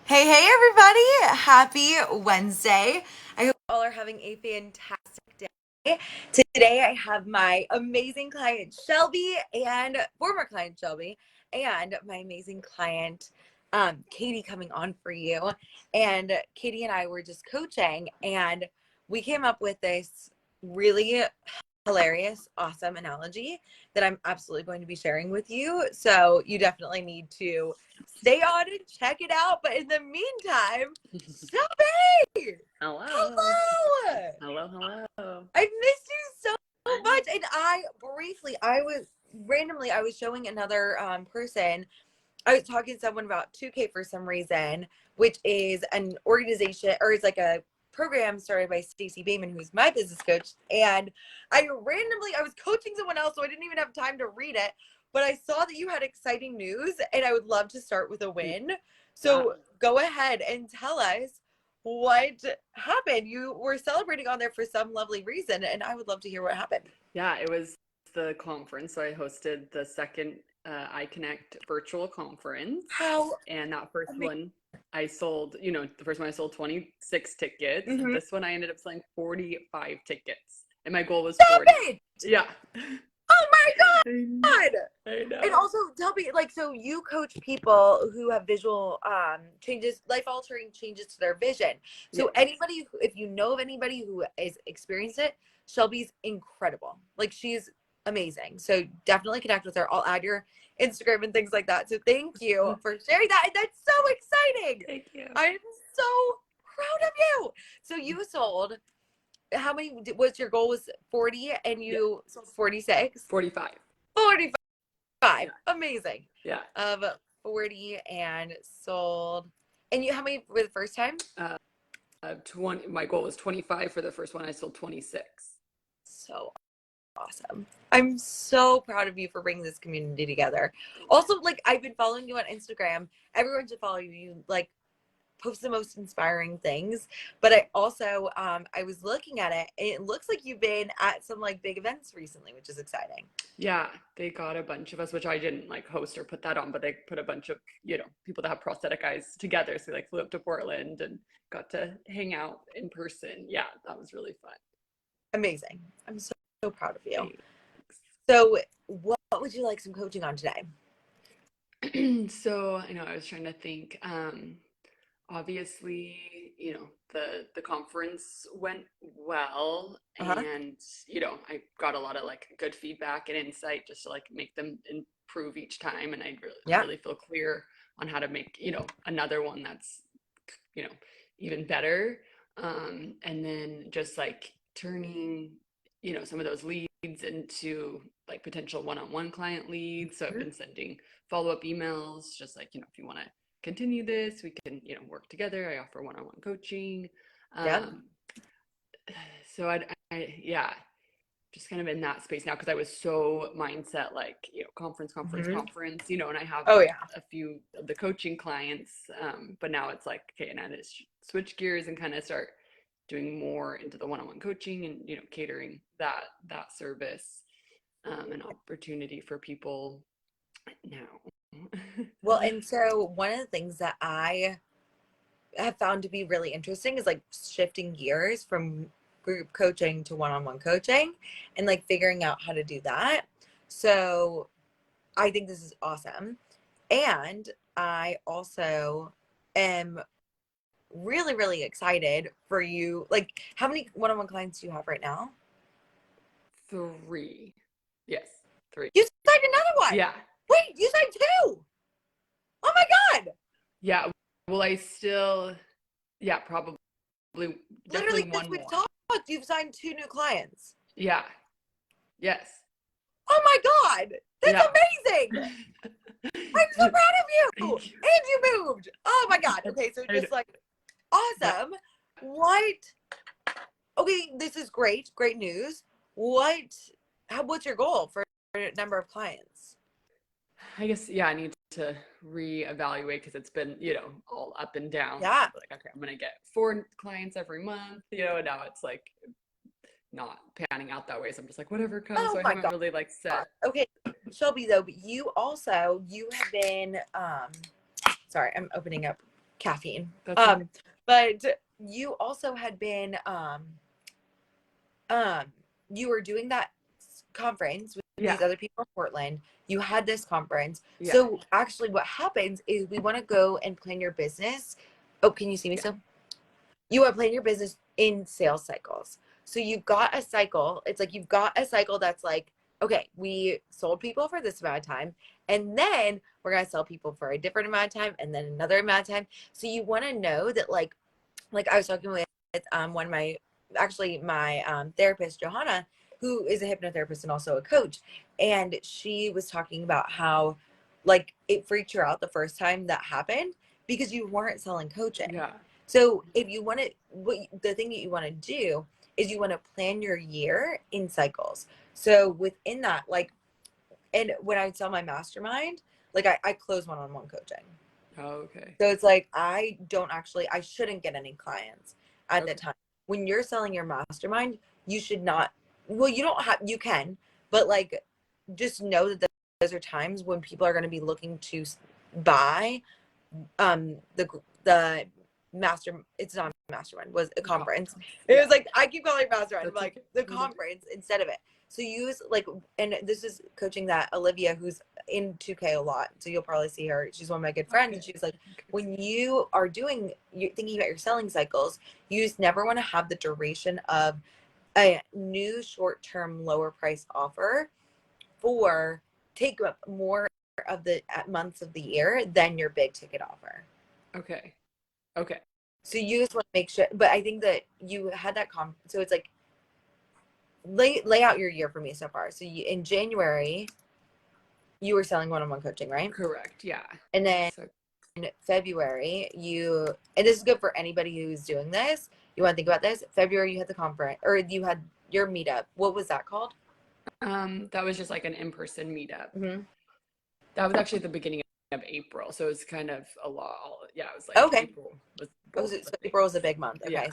Hey, everybody. Happy Wednesday. I hope you all are having a fantastic day. Today, I have my amazing client, Shelby, and former client, Shelby, and my amazing client, Katie, coming on for you. And Katie and I were just coaching, and we came up with this really hilarious, awesome analogy that I'm absolutely going to be sharing with you. So you definitely need to stay on and check it out. But in the meantime, Shelby, Hello. hello. Hello, hello. I missed you so much. And I was showing another person. I was talking to someone about 2K for some reason, which is an organization or it's like a program started by Stacey Bayman, who's my business coach. And I was coaching someone else, so I didn't even have time to read it. But I saw that you had exciting news, and I would love to start with a win. So go ahead and tell us what happened. You were celebrating on there for some lovely reason, and I would love to hear what happened. Yeah, it was the conference. So I hosted the second iConnect virtual conference. How And that first one I sold, the first one I sold 26 tickets. Mhm. This one I ended up selling 45 tickets. And my goal was Stop 40. it! Yeah. Oh my God! I know. And also tell me, like, so you coach people who have visual changes, life altering changes to their vision. So Yes. anybody, if you know of anybody who has experienced it, Shelby's incredible. Like, she's amazing. So definitely connect with her. I'll add your Instagram and things like that. So thank you for sharing that. And that's so exciting. Thank you. I'm so proud of you. So you sold, how many was your goal? Was 40 and you sold 46? 45. 45. Yeah. Amazing. Yeah. Of 40 and sold. And you, how many for the first time? 20. My goal was 25 for the first one. I sold 26. So awesome. I'm so proud of you for bringing this community together. Also, like, I've been following you on Instagram. Everyone should follow you. You like post the most inspiring things. But I also I was looking at it and it looks like you've been at some like big events recently, which is exciting. Yeah, they got a bunch of us, which I didn't like host or put that on, but they put a bunch of, people that have prosthetic eyes together. So they like flew up to Portland and got to hang out in person. Yeah, that was really fun. Amazing. I'm so proud of you. Thanks. So what would you like some coaching on today? So I know I was trying to think. Obviously, the conference went well, Uh-huh. and I got a lot of like good feedback and insight just to like make them improve each time, and I Yeah. really feel clear on how to make another one that's you know even better. And then just like turning some of those leads into like potential one-on-one client leads. So I've been sending follow-up emails, just like if you want to continue this, we can work together. I offer one-on-one coaching. Yeah. So yeah, just kind of in that space now because I was so mindset like conference, conference, and I have Oh yeah. a few of the coaching clients, but now it's like, okay, and I just switch gears and kind of start doing more into the one-on-one coaching and catering that service, an opportunity for people now. Well, and so one of the things that I have found to be really interesting is like shifting gears from group coaching to one-on-one coaching and like figuring out how to do that. So I think this is awesome. And I also am really, really excited for you. Like, how many one-on-one clients do you have right now? 3. Yes, 3. You signed another one. Yeah. Wait, you signed 2. Oh my God. Yeah. Well, yeah, probably, definitely Literally, since one we've more. talked, you've signed 2 new clients. Yeah. Yes. Oh my God. That's Yeah. amazing. I'm so proud of you. Thank you. And you moved. Oh my God. Okay, so just like awesome. What? Okay, this is great. Great news. What's your goal for number of clients? I guess, yeah, I need to reevaluate because it's been, all up and down. Yeah. Like, okay, I'm going to get 4 clients every month, and now it's like not panning out that way. So I'm just like, whatever comes. Oh So I my haven't God. really like set. Okay, Shelby though, but you have been sorry, I'm opening up caffeine. That's okay. But you also had been um you were doing that conference with Yeah. these other people in Portland. You had this conference. Yeah. So actually what happens is we want to go and plan your business. Oh, can you see me Yeah. still? You want to plan your business in sales cycles. So you've got a cycle. It's like you've got a cycle that's like, okay, we sold people for this amount of time, and then we're gonna sell people for a different amount of time, and then another amount of time. So you want to know that like I was talking with one of my actually my therapist Johanna, who is a hypnotherapist and also a coach, and she was talking about how like it freaked her out the first time that happened because you weren't selling coaching. Yeah. So if you want to, the thing that you want to do is you want to plan your year in cycles. So within that, like, and when I sell my mastermind, like I close one-on-one coaching. Oh, okay. So it's like I shouldn't get any clients at the Okay. time. When you're selling your mastermind, you should not, well, you don't have, you can, but like just know that those are times when people are going to be looking to buy the master, it's not a mastermind, was a The conference. conference. It Yeah. was like I keep calling it mastermind, That's like okay. the No, that's okay. conference instead of it. So use like, and this is coaching that Olivia, who's in 2K a lot, so you'll probably see her. She's one of my good friends, Okay. and she's like, Okay. when you are you thinking about your selling cycles, you just never want to have the duration of a new short-term lower price offer for take up more of the months of the year than your big ticket offer. Okay. Okay. So you just want to make sure, but I think that you had that so it's like lay out your year for me so far. So in January you were selling one-on-one coaching, right? Correct. Yeah. And then So in February and this is good for anybody who's doing this. You want to think about this. February you had the conference, or you had your meetup. What was that called? that was just like an in-person meetup. Mm-hmm. That was actually the beginning of April, so it was kind of a lot. Yeah, it was like Okay. April was Oh, both so the big April was a months. big month. Yeah. Okay,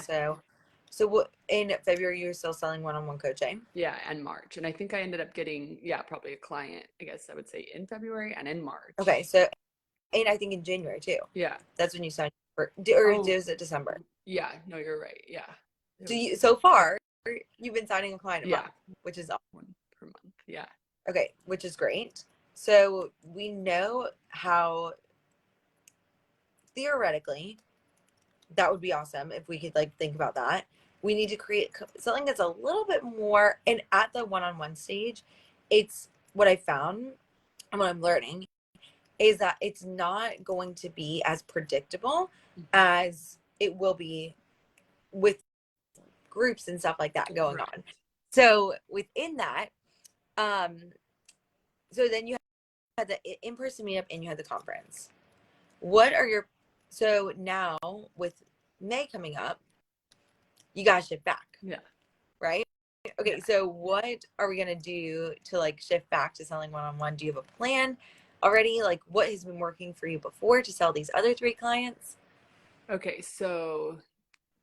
so what in February you were still selling one-on-one coaching? Yeah, and March. And I think I ended up getting, yeah, probably a client, I guess I would say in February and in Okay, March. so and I think in January too. Yeah. That's when you signed for, or is Oh, it December? yeah. No, you're right. Yeah. It So was, so far you've been signing a client a yeah, month, which is awesome. one per month. Yeah. Okay, which is great. So we know how theoretically that would be awesome if we could like think about that. We need to create something that's a little bit more, and at the one-on-one stage, it's what I found and what I'm learning is that it's not going to be as predictable as it will be with groups and stuff like that going on. Correct. So within that, um, so then you had the in-person meetup and you had the conference. What are your, so now with May coming up, you gotta shift back, Yeah. right? Yeah. Okay, so what are we gonna do to like shift back to selling one-on-one? Do you have a plan already? Like what has been working for you before to sell these other 3 clients? Okay. So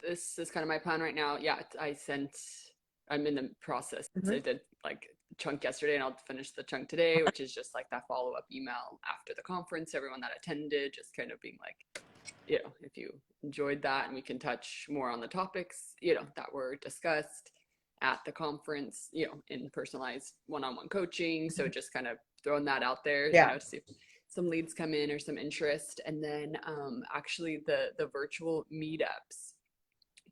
this is kind of my plan right now. Yeah. I'm in the process. Mm-hmm. I did like a chunk yesterday and I'll finish the chunk today, which is just like that follow-up email after the conference, everyone that attended, just kind of being like, if you enjoyed that and we can touch more on the topics, that were discussed at the conference, in personalized one-on-one coaching. So just kind of throwing that out there, Yeah. to see if some leads come in or some interest. And then actually the virtual meetups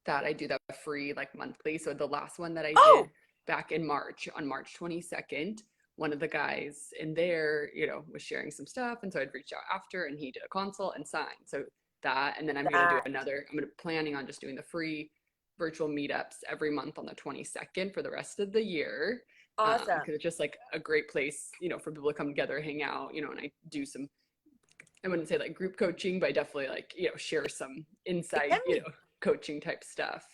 that I do that free like monthly. So the last one that I did Oh, back in March, on March 22nd, one of the guys in there, was sharing some stuff. And so I'd reach out after and he did a consult and signed. So that, and then I'm going to do that planning on just doing the free virtual meetups every month on the 22nd for the rest of the year. awesome. Because it's just like a great place, for people to come together, hang out, and I do some, I wouldn't say like group coaching, but I definitely like, share some It inside, can be coaching type stuff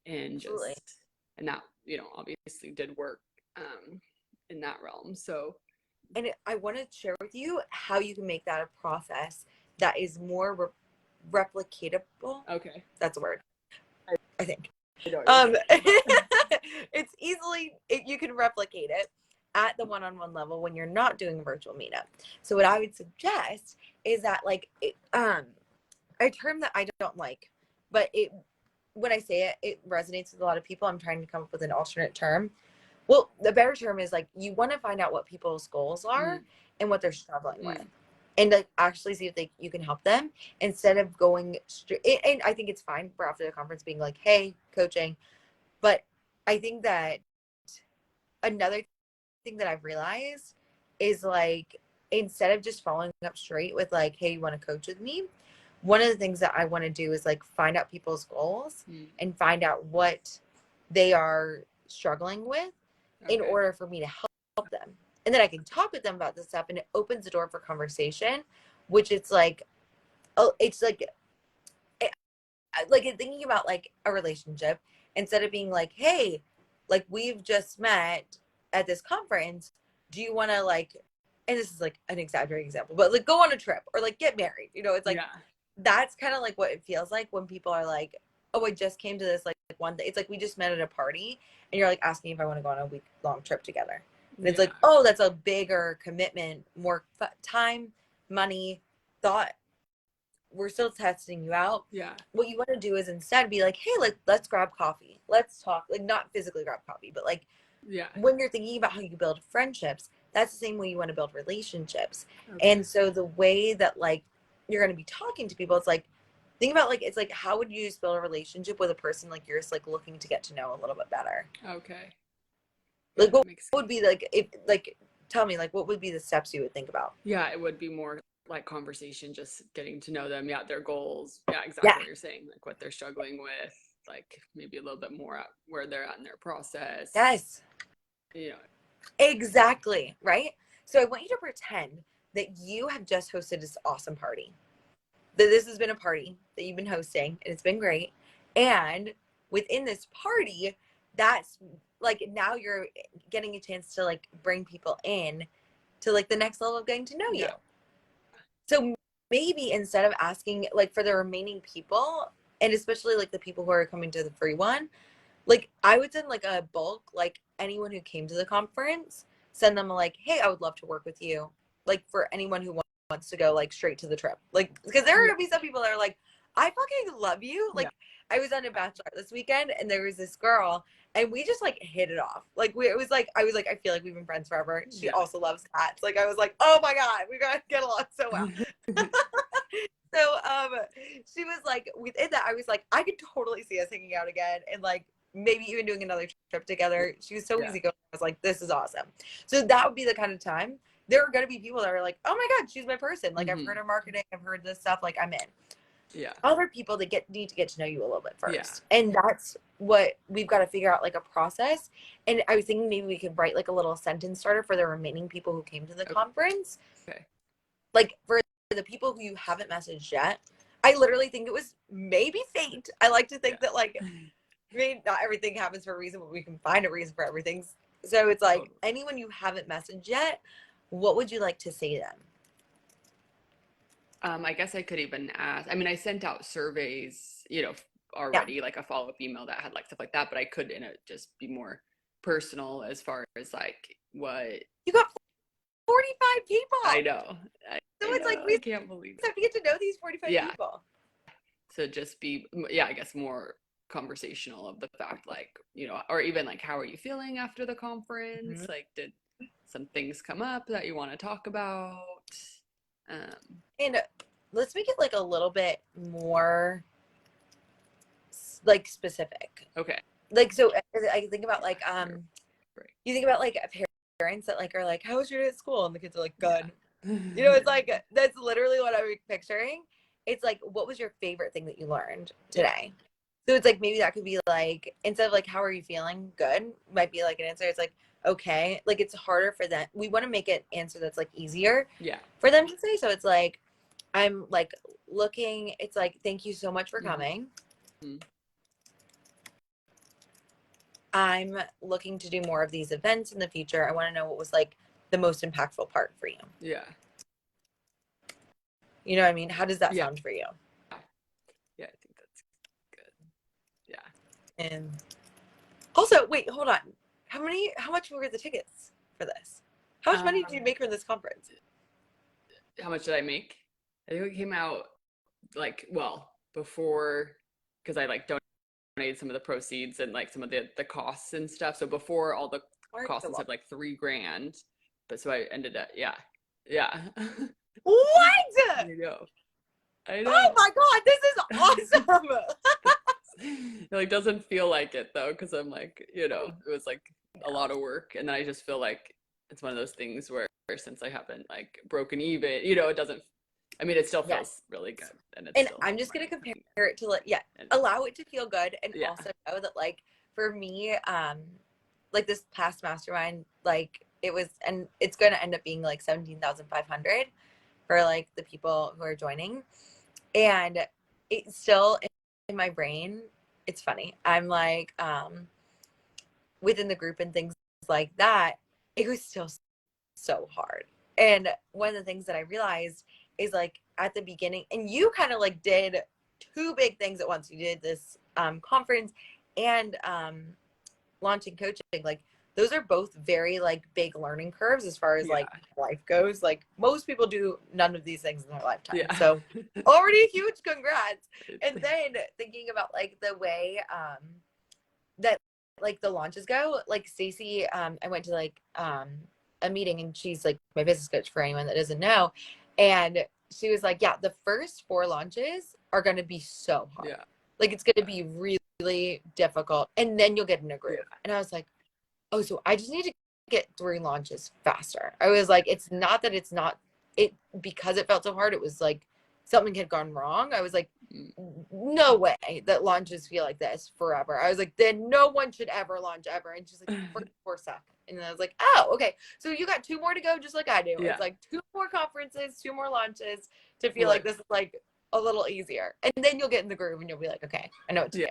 and absolutely. and that, obviously did work in that realm. So And I want to share with you how you can make that a process that is more replicatable. okay. That's a word, I think. I know what you're saying. It's you can replicate it at the one-on-one level when you're not doing a virtual meetup. So what I would suggest is that like a term that I don't like, but when I say it, it resonates with a lot of people. I'm trying to come up with an alternate term. Well, the better term is like you want to find out what people's goals are Mm, and what they're struggling with, mm, and like actually see if you can help them instead of going straight. And I think it's fine for after the conference being like, "Hey, coaching," but I think that another thing that I've realized is like instead of just following up straight with like, "Hey, you want to coach with me?" One of the things that I want to do is like find out people's goals mm. and find out what they are struggling with in Okay. order for me to help them. And then I can talk with them about this stuff and it opens the door for conversation, which it's like, oh, it's like thinking about like a relationship instead of being like, hey, like we've just met at this conference. Do you want to like, and this is like an exaggerated example, but like go on a trip or like get married. You know, it's like, Yeah. that's kind of like what it feels like when people are like, oh, I just came to this like one day. It's like we just met at a party and you're like asking if I want to go on a week long trip together. And it's Yeah. like, oh, that's a bigger commitment, more time, money, thought. We're still testing you out. Yeah. What you want to do is instead be like, hey, like let's grab coffee. Let's talk. Like not physically grab coffee, but like Yeah. when you're thinking about how you build friendships, that's the same way you want to build relationships. Okay. And so the way that like you're going to be talking to people, it's like think about like it's like how would you just build a relationship with a person like you're just like looking to get to know a little bit better? Okay. Yeah, Like that what makes would be like if like tell me like what would be the steps you would think about? yeah, it would be more like conversation, just getting to know them. Yeah, their goals. Yeah, Yeah. exactly what you're saying. Like what they're struggling with, like maybe a little bit more at where they're at in their process. Yes. You know, Exactly. Right. So I want you to pretend that you have just hosted this awesome party. That this has been a party that you've been hosting and it's been great. And within this party, that's like now you're getting a chance to like bring people in to like the next level of getting to know you. yeah. So maybe instead of asking like for the remaining people, and especially like the people who are coming to the free one, like I would send like a bulk, like anyone who came to the conference, send them like, hey, I would love to work with you. Like for anyone who wants to go like straight to the trip. Like because there are Yeah. gonna be some people that are like, I fucking love you. Yeah. Like I was on a bachelor this weekend and there was this girl and we just like hit it off. Like it was like I was like, I feel like we've been friends forever. She Yeah. also loves cats. Like I was like, oh my God, we gotta get along so well. So she was like within that I was like I could totally see us hanging out again and like maybe even doing another trip together. She was so Yeah. easy going. I was like, this is awesome. So that would be the kind of time there are going to be people that are like, oh my God, she's my person. Like I've heard her marketing, I've heard this stuff. Like I'm in. Yeah. Other people that need to get to know you a little bit Yeah. first, and that's what we've got to figure out like a process. And I was thinking maybe we could write like a little sentence starter for the remaining people who came to the conference, Okay. like for the people who you haven't messaged yet. I literally think it was maybe fate. I like to think Yeah. that like I mean, not everything happens for a reason, but we can find a reason for everything. So it's like Totally. anyone you haven't messaged yet, what would you like to say to them? I guess I could even ask. I mean, I sent out surveys, Yeah. already, like a follow-up email that had like stuff like that, but I could just be more personal as far as like what You got 45 people. I know. So I it's like know. we I can't believe have it. to get to know these 45 Yeah. people. So just be, yeah, I guess more conversational of the fact, like, or even like, how are you feeling after the conference? Mm-hmm. Like, did some things come up that you want to talk about? Um, And let's make it like a little bit more like specific. okay. Like, so I think about like, Yeah, right. you think about like parents that like are like, how was your day at school? And the kids are like, good. Yeah. You know, it's like that's literally what I'm picturing. It's like, what was your favorite thing that you learned Yeah. today? So it's like maybe that could be like instead of like how are you feeling? Good might be like an answer. It's like okay, like it's harder for them. We want to make an answer that's like easier Yeah. for them to say. So it's like I'm like looking. It's like thank you so much for coming. Mhm. I'm looking to do more of these events in the future. I want to know what was like the most impactful part for you. Yeah. You know what I mean? How does that Yeah. sound for you? Yeah. I think that's good. Yeah. And also, wait, hold on. How much were the tickets for this? How much money did you Um, make from this conference? how much did I make? I think it came out like, well, before, because I like donated some of the proceeds and like some of the costs and stuff. So before all the costs and stuff, like 3 grand. But so I ended up, yeah, yeah. What? You know, I Oh know. my God, this is awesome. It like doesn't feel like it though, because I'm like, it was like a lot of work, and then I just feel like it's one of those things where since I haven't like broken even, it doesn't. I mean, it still Yes. feels really good, and it's And still I'm just gonna money. compare it to like, yeah, And allow it to feel good, and yeah, also know that like for me, like this past mastermind, like it was, and it's going to end up being like 17,500 for like the people who are joining, and it's still in my brain. It's funny. I'm like, within the group and things like that, it was still so hard. And one of the things that I realized is like at the beginning, and you kind of like did two big things at once. You did this conference and launching coaching. Like those are both very like big learning curves as far as yeah, like life goes. Like most people do none of these things in their lifetime. yeah. So already huge congrats. And then thinking about like the way that like the launches go, like Stacey, I went to like a meeting, and she's like my business coach for anyone that doesn't know. And she was like, yeah, the first 4 launches are going to be so hard. Yeah. Like it's going to be really difficult. And then you'll get in a groove. Yeah. And I was like, oh, so I just need to get 3 launches faster. I was like, it's not that it's not it because it felt so hard. It was like something had gone wrong. I was like, no way that launches feel like this forever. I was like, then no one should ever launch ever. And she's like, for suck. And then I was like, oh, okay. So you got 2 more to go, just like I do. Yeah. It's like 2 more conferences, 2 more launches to feel Well, like this is like a little easier. And then you'll get in the groove and you'll be like, okay, I know what to do.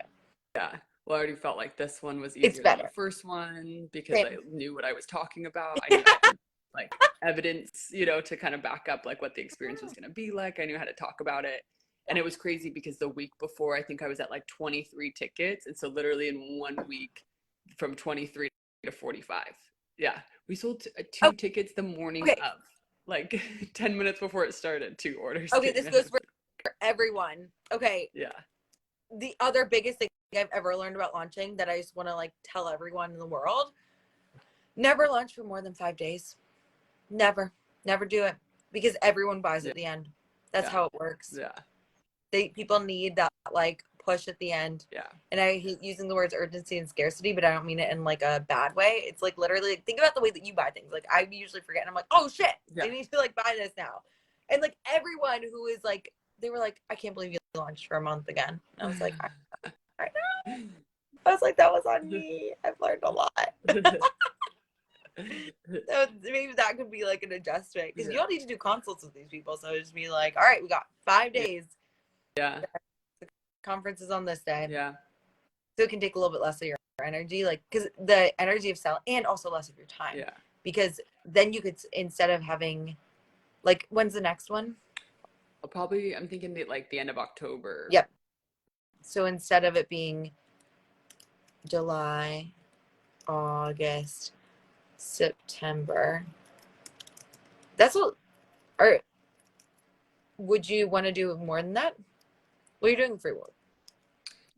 Yeah. Well, I already felt like this one was It's easier than the better. first one because Same. I knew what I was talking about. I knew I had like evidence, to kind of back up like what the experience was going to be like. I knew how to talk about it. And it was crazy because the week before, I think I was at like 23 tickets. And so literally in 1 week from 23 to 45. Yeah. We sold 2 tickets the morning Okay. of, like 10 minutes before it started, 2 orders. Okay, this goes for everyone. Okay. Yeah. The other biggest thing I've ever learned about launching that I just want to like tell everyone in the world, never launch for more than 5 days. Never do it, because everyone buys at the end. That's how it works. Yeah. People need that like push at the end. Yeah. And I hate using the words urgency and scarcity, but I don't mean it in like a bad way. It's like literally like, think about the way that you buy things. Like I usually forget and I'm like, oh shit, I need to like buy this now. And like everyone who is like, they were like, I can't believe you launched for a month again. And I was like, I know. I was like, that was on me. I've learned a lot. So maybe that could be like an adjustment, because you don't need to do consults with these people. So just be like, all right, we got 5 days. Yeah. The conference is on this day. Yeah. So it can take a little bit less of your energy, like because the energy of selling, and also less of your time. Yeah. Because then you could, instead of having, like, when's the next one? I'm thinking like the end of October. Yep. So instead of it being July, August, September, that's what, or would you want to do more than that? What are you doing for work?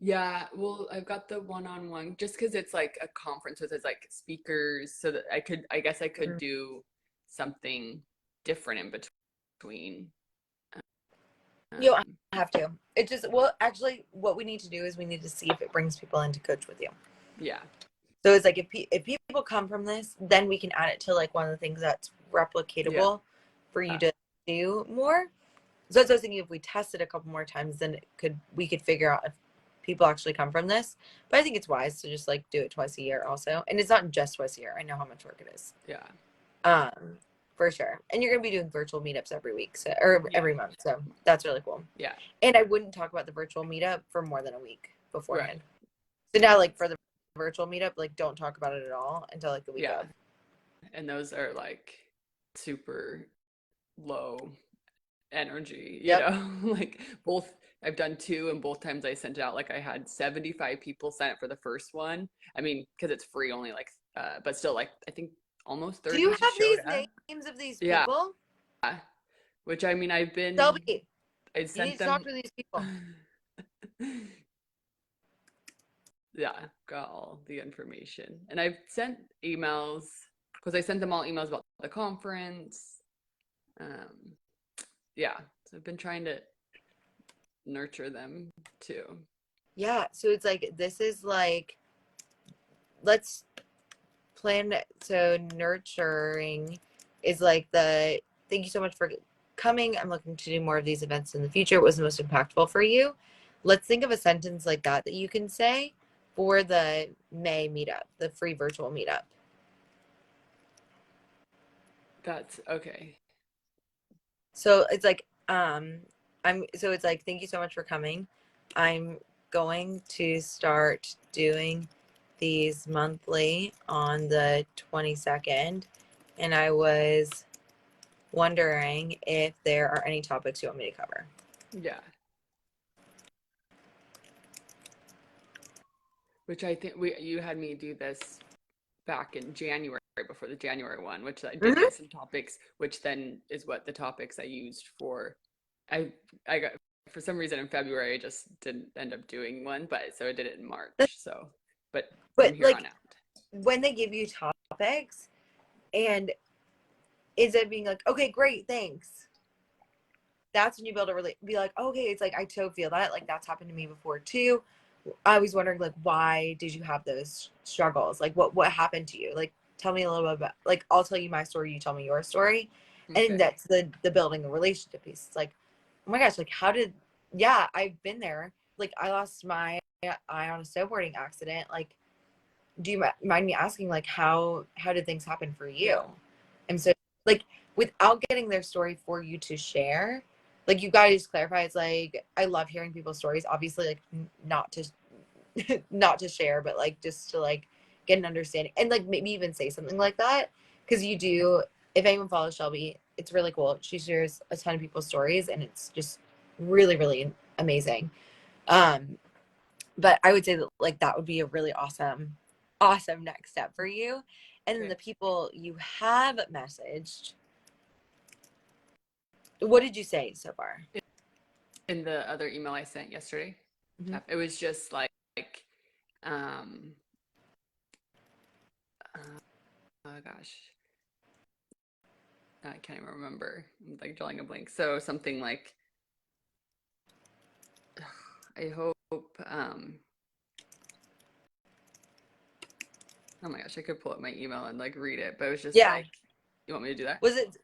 Yeah, well, I've got the one-on-one just because it's like a conference with like speakers, so that I guess I could do something different in between. You don't have to. It just, well, actually, what we need to do is we need to see if it brings people in to coach with you. Yeah. So it's like if people come from this, then we can add it to like one of the things that's replicatable for you to do more. So that's what I was thinking. If we test it a couple more times, then we could figure out if people actually come from this. But I think it's wise to just like do it twice a year also. And it's not just twice a year. I know how much work it is. Yeah. For sure. And you're going to be doing virtual meetups every week, or every month. So that's really cool. Yeah. And I wouldn't talk about the virtual meetup for more than a week beforehand. Right. So now, like for the virtual meetup, like don't talk about it at all until like the week of. And those are like super low energy, like I've done 2, and both times I sent it out, like I had 75 people sign up for the first one. I mean, because it's free only, like but still, like I think almost 30. Do you have these names of these people? Yeah. Which I mean, I've been Shelby. I You sent need to talk them. to these people. Yeah, got all the information. And I've sent emails because I sent them all emails about the conference. Um, yeah, so I've been trying to nurture them too. Yeah. So it's like, this is like, let's plan. So nurturing is like the, thank you so much for coming. I'm looking to do more of these events in the future. It was the most impactful for you. Let's think of a sentence like that you can say for the May meetup, the free virtual meetup. That's okay. So it's like, so it's like, thank you so much for coming. I'm going to start doing these monthly on the 22nd. And I was wondering if there are any topics you want me to cover. Yeah. Which I think you had me do this back in January before the January one, which I did Mm-hmm. get some topics, which then is what the topics I used for. I I got for some reason in February I just didn't end up doing one, but so I did it in March. So, but from But here on like, out. when they give you topics, and instead of being like, okay, great, thanks, that's when you build a really be like, okay, it's like, I so feel that, like, that's happened to me before too. I was wondering, like, why did you have those struggles? Like, what happened to you? Like, tell me a little bit about, like, I'll tell you my story, you tell me your story. And Okay. that's the building the relationship piece. It's like, oh my gosh, like, how did, yeah, I've been there. Like, I lost my eye on a snowboarding accident. Like, do you mind me asking, like, how did things happen for you? Yeah. And so, like, without getting their story for you to share, like, you gotta just clarify. It's like, I love hearing people's stories, obviously, like, not to not to share, but like, just to like get an understanding, and like maybe even say something like that, because you do. If anyone follows Shelby, it's really cool. She shares a ton of people's stories, and it's just really, really amazing. um but I would say that, like, that would be a really awesome next step for you. And then Okay. the people you have messaged, what did you say so far? In the other email I sent yesterday, Mm-hmm. it was just um, oh gosh, I can't even remember. I'm like drawing a blank. So something like, I hope, oh my gosh, I could pull up my email and like read it, but it was just Yeah. like, you want me to do that? Was it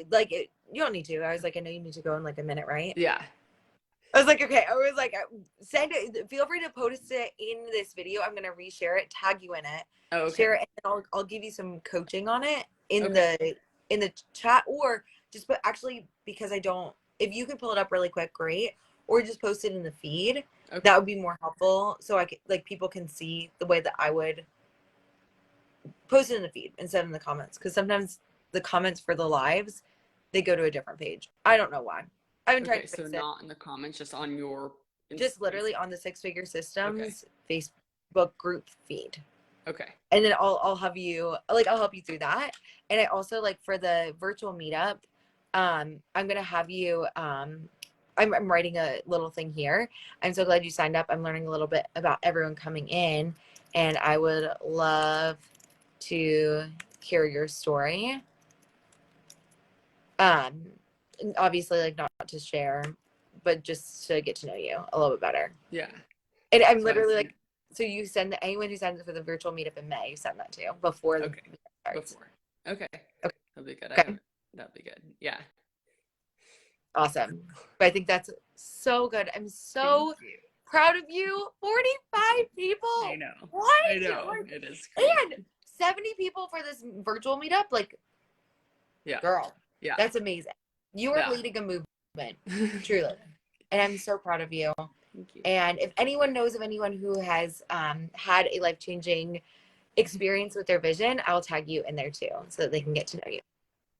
like you don't need to. I was like, I know you need to go in like a minute, right? Yeah. I was like, okay. I was like, send it. Feel free to post it in this video. I'm gonna reshare it, tag you in it, Oh, share okay. it, and I'll give you some coaching on it in Okay. the chat, or just put, actually, because I don't. If you can pull it up really quick, great. Or just post it in the feed. Okay. That would be more helpful, so I could, like, people can see the way that I would post it in the feed instead of in the comments, because sometimes the comments for the lives, they go to a different page. I don't know why. I've been trying Okay. to So fix it. not in the comments, just on your Just literally Facebook. on the Six Figure Okay. Systems Facebook group feed. Okay. And then I'll have you, like, I'll help you through that. And I also, like, for the virtual meetup, I'm gonna have you I'm writing a little thing here. I'm so glad you signed up. I'm learning a little bit about everyone coming in, and I would love to hear your story. Um Obviously, like, not to share, but just to get to know you a little bit better. Yeah. And I'm So I literally sent, like, so you send anyone who signs up for the virtual meetup in May, you send that to before the okay. meetup starts. Before. Okay. Okay. That'll be good. I Okay. haven't, that'll be good. Yeah. Awesome. But I think that's so good. I'm Thank so you. proud of you. 45 I people. know. What? I know. It is And crazy. 70 people for this virtual meetup. Like, Yeah. girl, Yeah. that's amazing. You are Yeah. leading a movement, truly. And I'm so proud of you. Thank you. And if anyone knows of anyone who has had a life-changing experience with their vision, I'll tag you in there too, so that they can get to know you.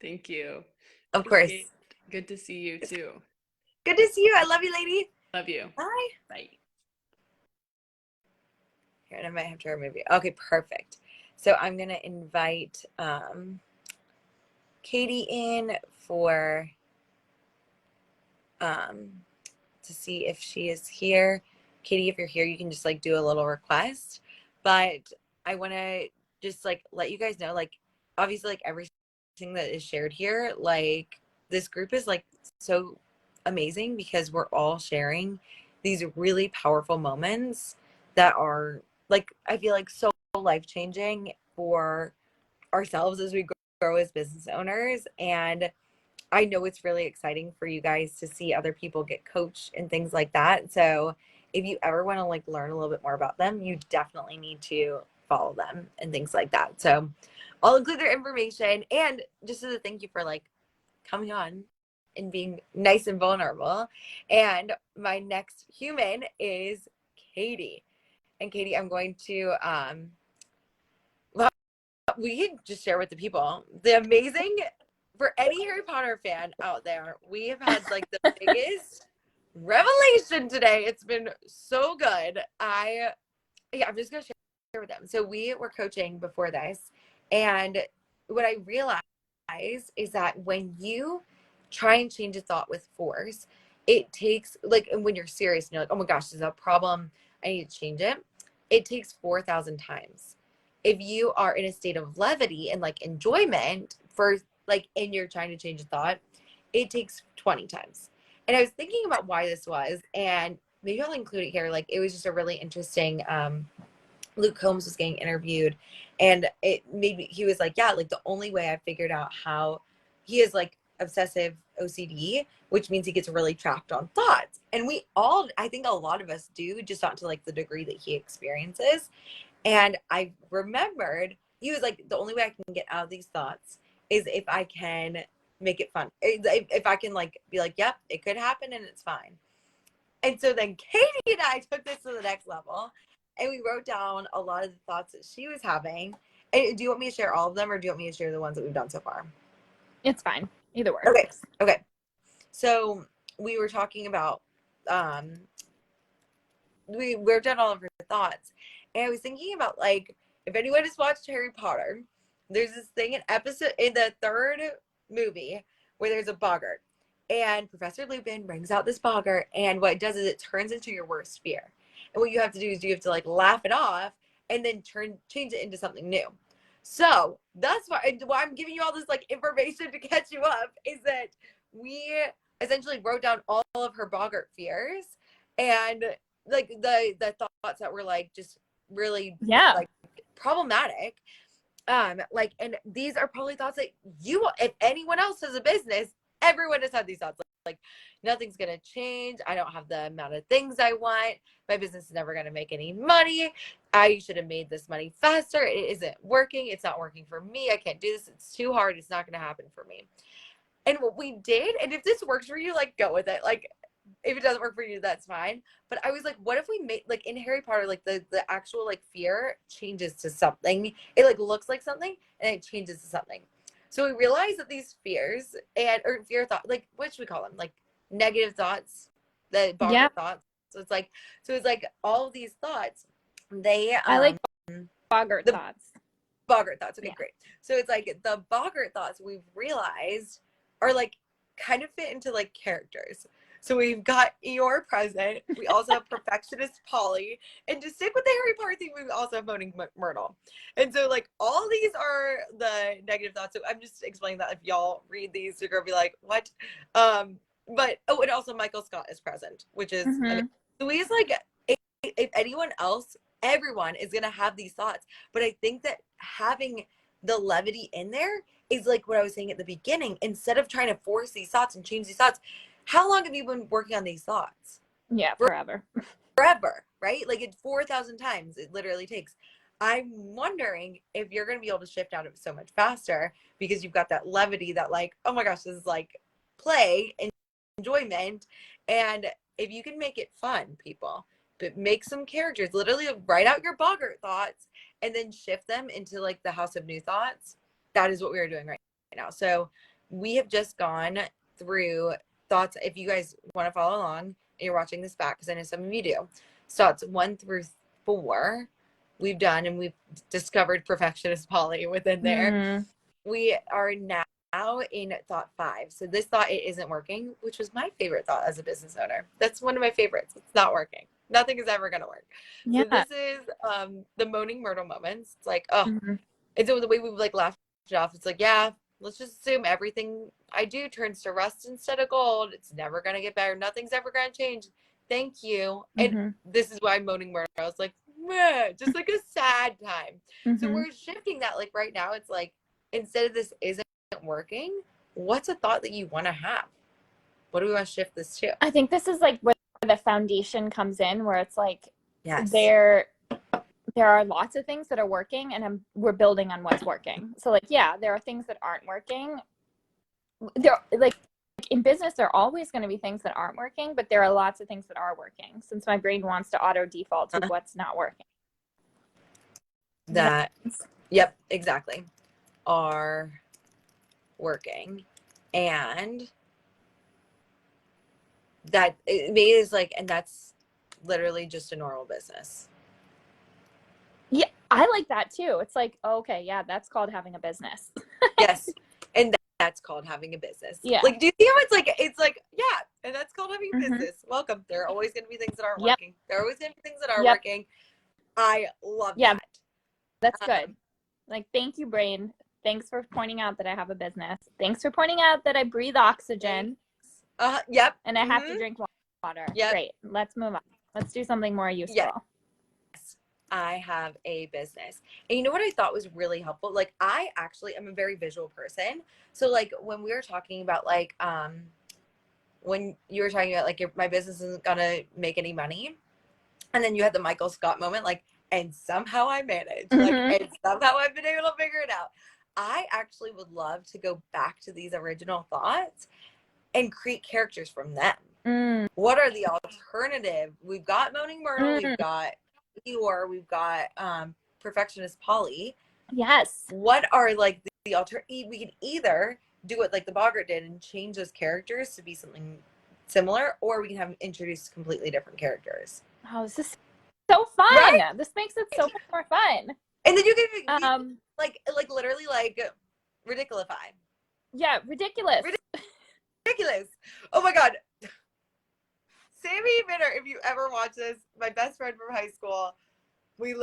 Thank you. Of course. Appreciate. Good to see you too. Good to see you. I love you, lady. Love you. Bye. Bye. Here, and I might have to remove you. Okay, perfect. So I'm gonna invite Katie in for to see if she is here. Katie, if you're here, you can just like do a little request. But I want to just like let you guys know, like, obviously, like everything that is shared here, like this group is like so amazing because we're all sharing these really powerful moments that are like, I feel like so life changing for ourselves as we grow as business owners. And I know it's really exciting for you guys to see other people get coached and things like that. So if you ever want to like learn a little bit more about them, you definitely need to follow them and things like that. So I'll include their information, and just as a thank you for like coming on and being nice and vulnerable. And my next human is Katie. And Katie, I'm going to we can just share with the people the amazing, for any Harry Potter fan out there, we have had like the biggest revelation today. It's been so good. I'm just gonna share with them. So we were coaching before this, and what I realized is that when you try and change a thought with force, it takes like, and when you're serious and you're like, oh my gosh, this is a problem, I need to change it. It takes 4,000 times. If you are in a state of levity and like enjoyment for like, and you're trying to change a thought, it takes 20 times. And I was thinking about why this was, and maybe I'll include it here. Like, it was just a really interesting, Luke Combs was getting interviewed, and it maybe he was like, yeah, like the only way I figured out how he is like obsessive OCD, which means he gets really trapped on thoughts. And we all, I think a lot of us do, just not to like the degree that he experiences. And I remembered, he was like, the only way I can get out of these thoughts is if I can make it fun. If I can like be like, yep, it could happen and it's fine. And so then Katie and I took this to the next level, and we wrote down a lot of the thoughts that she was having. And do you want me to share all of them, or do you want me to share the ones that we've done so far? It's fine. Either Okay. works. Okay. So we were talking about, we wrote down all of her thoughts. And I was thinking about like, if anyone has watched Harry Potter, there's this thing in the third movie where there's a boggart. And Professor Lupin brings out this boggart, and what it does is it turns into your worst fear. And what you have to do is you have to like laugh it off and then change it into something new. So that's why I'm giving you all this like information to catch you up, is that we essentially wrote down all of her boggart fears, and like the thoughts that were like just really like problematic. Like, and these are probably thoughts that you, if anyone else has a business, everyone has had these thoughts like nothing's gonna change, I don't have the amount of things I want, my business is never gonna make any money, I should have made this money faster, it isn't working, it's not working for me, I can't do this, it's too hard, it's not gonna happen for me. And what we did, and if this works for you, like go with it, like if it doesn't work for you, that's fine. But I was like, what if we made like in Harry Potter, like the actual like fear changes to something. It like looks like something and it changes to something. So we realized that these fears and or fear thought, like what should we call them? Like negative thoughts, the boggart thoughts. So it's like all of these thoughts, they I like boggart thoughts. Boggart thoughts. Okay, great. So it's like the boggart thoughts we've realized are like kind of fit into like characters. So we've got Eeyore present. We also have perfectionist Polly. And to stick with the Harry Potter theme, we also have Moaning Myrtle. And so like all these are the negative thoughts. So I'm just explaining that if y'all read these, you're gonna be like, what? But and also Michael Scott is present, which is amazing. So he's like, if anyone else, everyone is gonna have these thoughts. But I think that having the levity in there is like what I was saying at the beginning. Instead of trying to force these thoughts and change these thoughts, how long have you been working on these thoughts? Yeah, forever. Forever, right? Like it's 4,000 times it literally takes. I'm wondering if you're going to be able to shift out of it so much faster because you've got that levity, that like, oh my gosh, this is like play and enjoyment. And if you can make it fun, people, but make some characters, literally write out your boggart thoughts and then shift them into like the House of New Thoughts. That is what we are doing right now. So we have just gone through thoughts. If you guys want to follow along and you're watching this back, because I know some of you do, thoughts 1 through 4 we've done, and we've discovered perfectionist Polly within there. We are now in thought 5. So this thought, it isn't working, which was my favorite thought as a business owner. That's one of my favorites. It's not working. Nothing is ever going to work. Yeah. So this is the moaning myrtle moments. It's like, oh, Mhm. and so the way we would like laugh it off, it's like, yeah, let's just assume everything I do turns to rust instead of gold. It's never going to get better. Nothing's ever going to change. Thank you. And Mhm. this is why I'm moaning myrtle. I was like, meh, just like a sad time. So Mhm. we're shifting that. Like right now, it's like, instead of this isn't working, what's a thought that you want to have? What do we want to shift this to? I think this is like where the foundation comes in, where it's like Yes. there are lots of things that are working, and we're building on what's working. So like, yeah, there are things that aren't working. There, like in business, there are always going to be things that aren't working, but there are lots of things that are working, since my brain wants to auto default to what's not working. That, yep, exactly, are working. And that it is like, and that's literally just a normal business. Yeah, I like that too. It's like, okay, yeah, that's called having a business. Yes. And that's called having a business. Yeah. Like, do you see how it's like, yeah, and that's called having a Mhm. business. Welcome. There are always going to be things that aren't Yep. working. There are always going to be things that are Yep. working. I love Yeah, that. that's good. Like, thank you, brain. Thanks for pointing out that I have a business. Thanks for pointing out that I breathe oxygen. Yep. And I have to drink water. Yep. Great. Let's move on. Let's do something more useful. Yes. I have a business. And you know what I thought was really helpful? Like, I actually am a very visual person. So like when we were talking about like when you were talking about like my business isn't gonna make any money, and then you had the Michael Scott moment, like, and somehow I managed, like, and somehow I've been able to figure it out. I actually would love to go back to these original thoughts and create characters from them. What are the alternative? We've got Moaning Myrtle, we've got Eeyore, we've got Perfectionist Polly. Yes. What are like the alternative? We can either do what like the Boggart did and change those characters to be something similar, or we can have introduced completely different characters. Oh, this is so fun. Right? This makes it so much more fun. And then you can like literally like ridiculify. Yeah, ridiculous. Ridiculous. Oh my god. Sammy Minner, if you ever watch this, my best friend from high school, we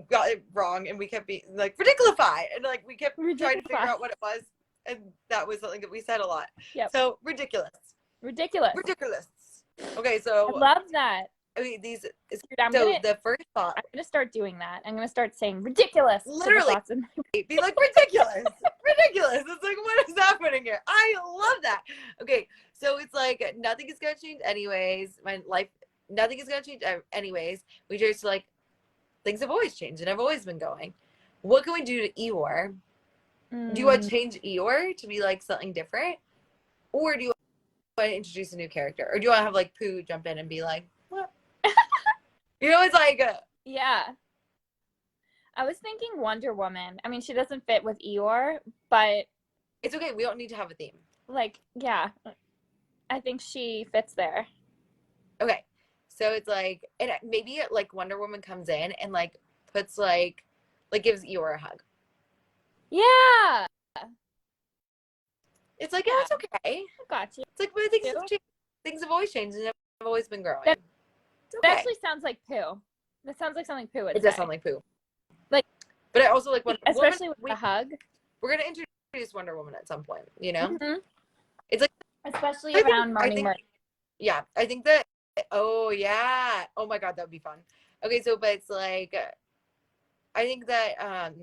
got it wrong and we kept being like ridiculify, and like we kept trying to figure out what it was, and that was something that we said a lot. Yep. So ridiculous. Okay, so I love that. I mean, the first thought. I'm gonna start doing that. I'm gonna start saying ridiculous. Literally, be like ridiculous, ridiculous. It's like, what is happening here? I love that. Okay, so it's like nothing is gonna change anyways. My life, nothing is gonna change anyways. We just like things have always changed and I've always been going. What can we do to Eeyore? Do you want to change Eeyore to be like something different, or do you want to introduce a new character, or do you want to have like Pooh jump in and be like, what? You know, it's like yeah. I was thinking Wonder Woman. I mean, she doesn't fit with Eeyore, but it's okay. We don't need to have a theme. Like, yeah, I think she fits there. Okay, so it's like, and maybe like Wonder Woman comes in and like puts like gives Eeyore a hug. Yeah. It's like, yeah, it's okay. I got you. It's like, but things have always changed and have always been growing. That actually sounds like Pooh. That sounds like something Pooh would say. It does sound like Pooh. Like, but I also like Wonder especially Woman, with a hug. We're gonna introduce Wonder Woman at some point, you know? Mm-hmm. It's like, especially around Moaning Myrtle. Yeah, I think that. Oh yeah. Oh my god, that would be fun. Okay, so but it's like, I think that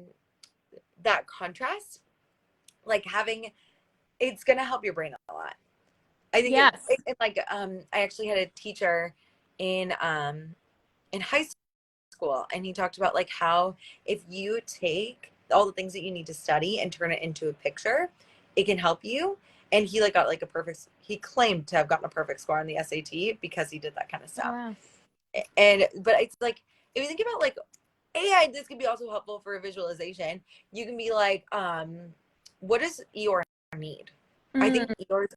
that contrast, like having, it's gonna help your brain a lot. I think. Yes. Like I actually had a teacher in high school, and he talked about like how if you take all the things that you need to study and turn it into a picture, it can help you. And he like got like he claimed to have gotten a perfect score on the SAT because he did that kind of stuff. Oh, wow. But it's like, if you think about like AI, this could be also helpful for a visualization. You can be like, what does Eeyore need? I think Eeyore's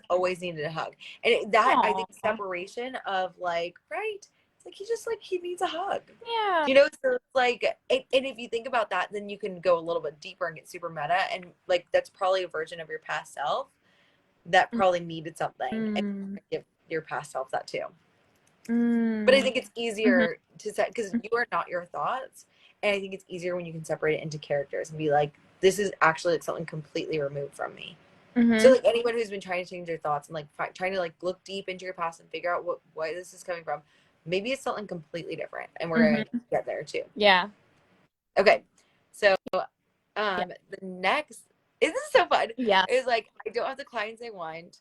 always needed a hug. And I think separation of like, right? It's like he needs a hug. Yeah. You know, so it's like, and if you think about that, then you can go a little bit deeper and get super meta, and like that's probably a version of your past self that probably needed something, and give your past self that too. But I think it's easier to set, because you are not your thoughts, and I think it's easier when you can separate it into characters and be like, this is actually like something completely removed from me. So like anyone who's been trying to change their thoughts and like trying to like look deep into your past and figure out why this is coming from, maybe it's something completely different, and we're gonna get there too. Yeah. Okay, so the next, this is so fun. Yeah. Is like, I don't have the clients I want.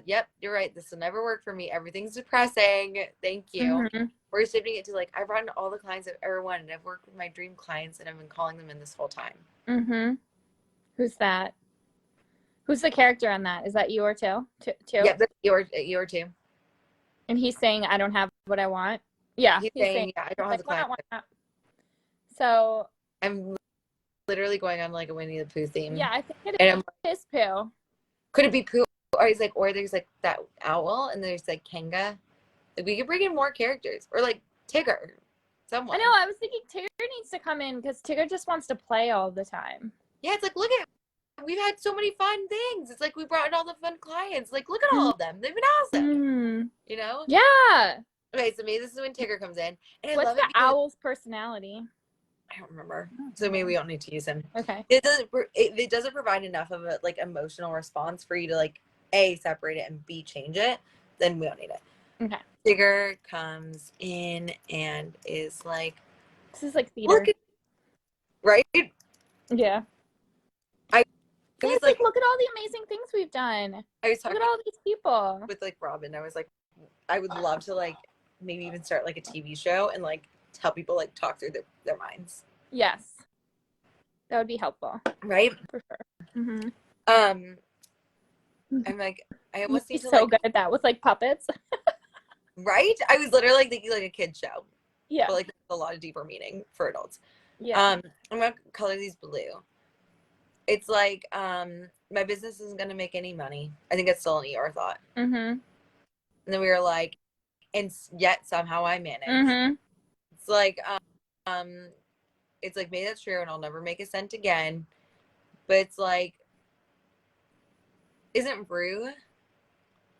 Yep, you're right. This will never work for me. Everything's depressing. Thank you. We're shifting it to like, I've run all the clients I've ever wanted. I've worked with my dream clients, and I've been calling them in this whole time. Who's that? Who's the character on that? Is that you or two? Yep, you or two. And he's saying, I don't have what I want. Yeah, he's saying, yeah, I don't have the client. So I'm literally going on like a Winnie the Pooh theme. Yeah, I think it is his poo. Could it be Pooh? Or he's like, or there's like that owl, and there's like Kanga. Like, we could bring in more characters, or like Tigger, someone. I know. I was thinking Tigger needs to come in because Tigger just wants to play all the time. Yeah, it's like, look at, we've had so many fun things. It's like we brought in all the fun clients. Like, look at all of them. They've been awesome. You know? Yeah. Okay, so maybe this is when Tigger comes in. And what's the owl's personality? I don't remember. So maybe we don't need to use him. Okay. It doesn't provide enough of a like emotional response for you to like A, separate it, and B, change it. Then we don't need it. Okay. Tigger comes in and is like, this is like theater, right? Yeah. It was like, look at all the amazing things we've done. I was talking look at all these people with like Robin. I was like, I would love to like maybe even start like a TV show and like tell people like talk through their minds. Yes, that would be helpful, right? For sure. I'm like, I almost need to so good at that with like puppets. Right? I was literally like thinking like a kid show. Yeah. But like a lot of deeper meaning for adults. Yeah. I'm gonna color these blue. It's like, my business isn't gonna make any money. I think it's still an ER thought. And then we were like, and yet somehow I managed. It's like, maybe that's true, and I'll never make a cent again. But it's like, isn't Rue?